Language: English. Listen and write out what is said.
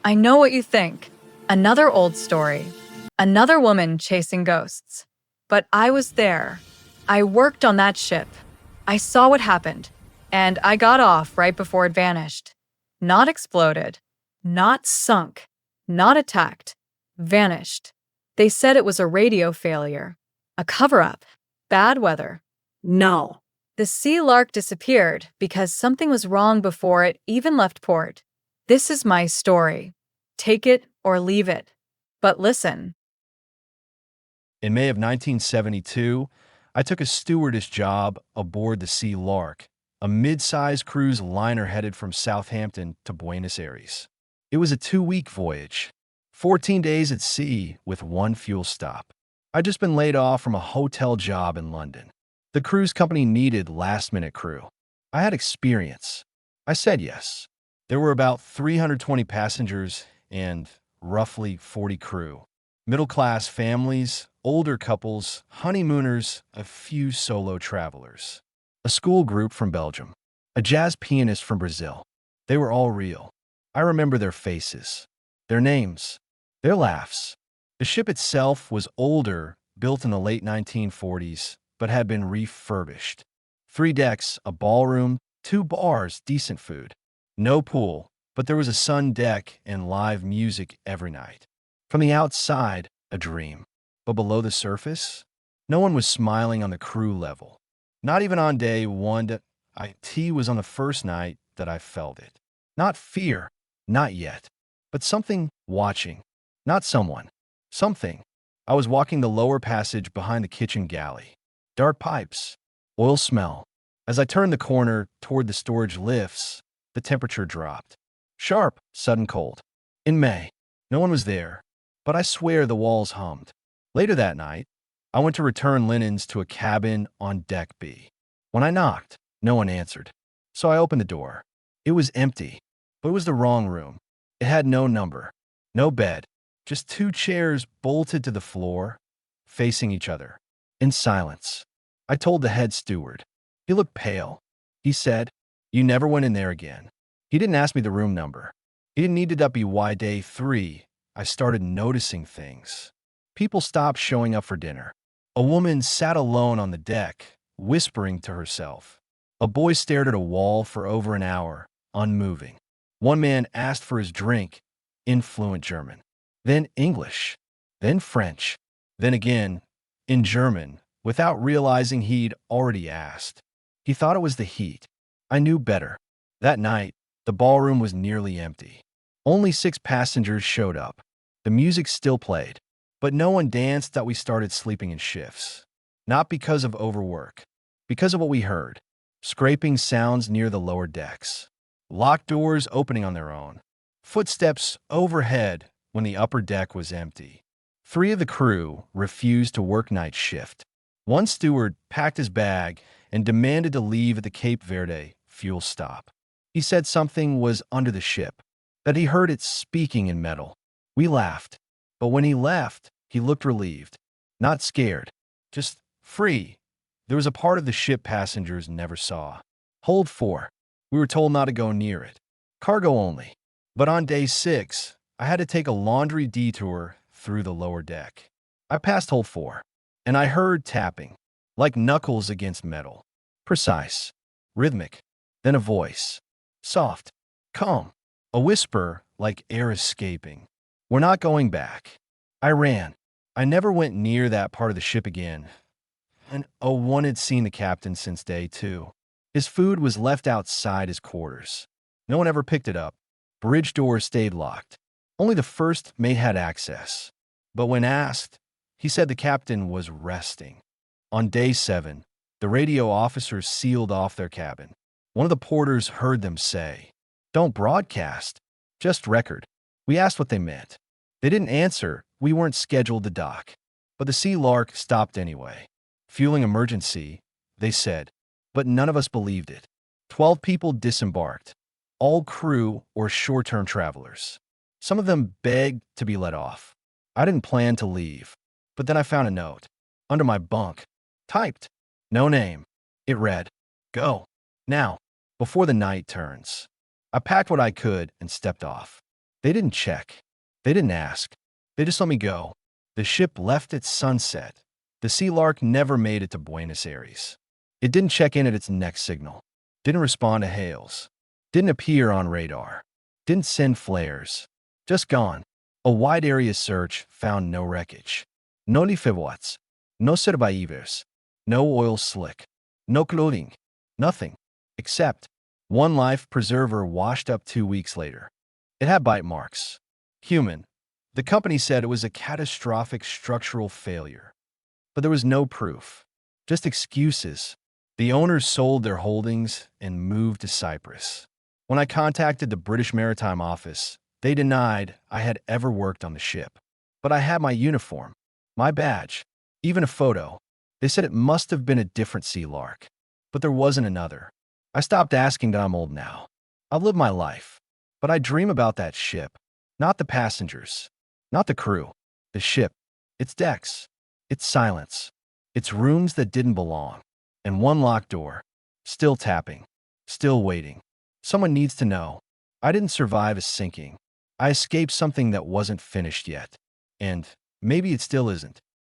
I know what you think. Another old story. Another woman chasing ghosts. But I was there. I worked on that ship. I saw what happened. And I got off right before it vanished. Not exploded. Not sunk. Not attacked. Vanished. They said it was a radio failure. A cover-up. Bad weather. No. The Sea Lark disappeared because something was wrong before it even left port. This is my story. Take it or leave it. But listen. In May of 1972, I took a stewardess job aboard the Sea Lark, a mid-sized cruise liner headed from Southampton to Buenos Aires. It was a 2-week voyage, 14 days at sea with one fuel stop. I'd just been laid off from a hotel job in London. The cruise company needed last-minute crew. I had experience. I said yes. There were about 320 passengers and roughly 40 crew. Middle-class families, older couples, honeymooners, a few solo travelers. A school group from Belgium. A jazz pianist from Brazil. They were all real. I remember their faces, their names, their laughs. The ship itself was older, built in the late 1940s, but had been refurbished. 3 decks, a ballroom, 2 bars, decent food. No pool, but there was a sun deck and live music every night. From the outside, a dream. But below the surface, no one was smiling on the crew level. Not even on day 1. It was on the first night that I felt it. Not fear, not yet, but something watching. Not someone. Something. I was walking the lower passage behind the kitchen galley. Dark pipes. Oil smell. As I turned the corner toward the storage lifts, the temperature dropped. Sharp, sudden cold. In May. No one was there, but I swear the walls hummed. Later that night, I went to return linens to a cabin on Deck B. When I knocked, no one answered. So I opened the door. It was empty, but it was the wrong room. It had no number, no bed, just 2 chairs bolted to the floor, facing each other. In silence, I told the head steward. He looked pale. He said, "You never went in there again." He didn't ask me the room number. He didn't need to be why day 3. I started noticing things. People stopped showing up for dinner. A woman sat alone on the deck, whispering to herself. A boy stared at a wall for over an hour, unmoving. One man asked for his drink, in fluent German, then English, then French, then again in German, without realizing he'd already asked. He thought it was the heat. I knew better. That night, the ballroom was nearly empty. Only 6 passengers showed up. The music still played, but no one danced that we started sleeping in shifts. Not because of overwork, because of what we heard. Scraping sounds near the lower decks. Locked doors opening on their own. Footsteps overhead when the upper deck was empty. 3 of the crew refused to work night shift. One steward packed his bag and demanded to leave at the Cape Verde fuel stop. He said something was under the ship, that he heard it speaking in metal. We laughed, but when he left, he looked relieved. Not scared, just free. There was a part of the ship passengers never saw. Hold 4. We were told not to go near it. Cargo only. But on day 6, I had to take a laundry detour through the lower deck. I passed hold 4, and I heard tapping, like knuckles against metal. Precise, rhythmic, then a voice. Soft, calm, a whisper like air escaping. We're not going back. I ran. I never went near that part of the ship again. And one had seen the captain since day 2. His food was left outside his quarters. No one ever picked it up. Bridge doors stayed locked. Only the first mate had access. But when asked, he said the captain was resting. On day 7, the radio officers sealed off their cabin. One of the porters heard them say, "Don't broadcast, just record." We asked what they meant. They didn't answer. We weren't scheduled to dock. But the Sea Lark stopped anyway. Fueling emergency, they said, but none of us believed it. 12 people disembarked, all crew or short-term travelers. Some of them begged to be let off. I didn't plan to leave, but then I found a note under my bunk, typed, no name. It read, "Go, now, before the night turns." I packed what I could and stepped off. They didn't check. They didn't ask. They just let me go. The ship left at sunset. The Sea Lark never made it to Buenos Aires. It didn't check in at its next signal. Didn't respond to hails. Didn't appear on radar. Didn't send flares. Just gone. A wide area search found no wreckage. No lifervoats. No survivors. No oil slick. No clothing. Nothing. Except one life preserver washed up 2 weeks later. It had bite marks. Human. The company said it was a catastrophic structural failure. But there was no proof. Just excuses. The owners sold their holdings and moved to Cyprus. When I contacted the British Maritime office, they denied I had ever worked on the ship. But I had my uniform, my badge, even a photo. They said it must have been a different Sea Lark. But there wasn't another. I stopped asking that I'm old now. I've lived my life. But I dream about that ship. Not the passengers. Not the crew. The ship. Its decks. Its silence. Its rooms that didn't belong. And one locked door. Still tapping. Still waiting. Someone needs to know. I didn't survive a sinking. I escaped something that wasn't finished yet. And maybe it still isn't.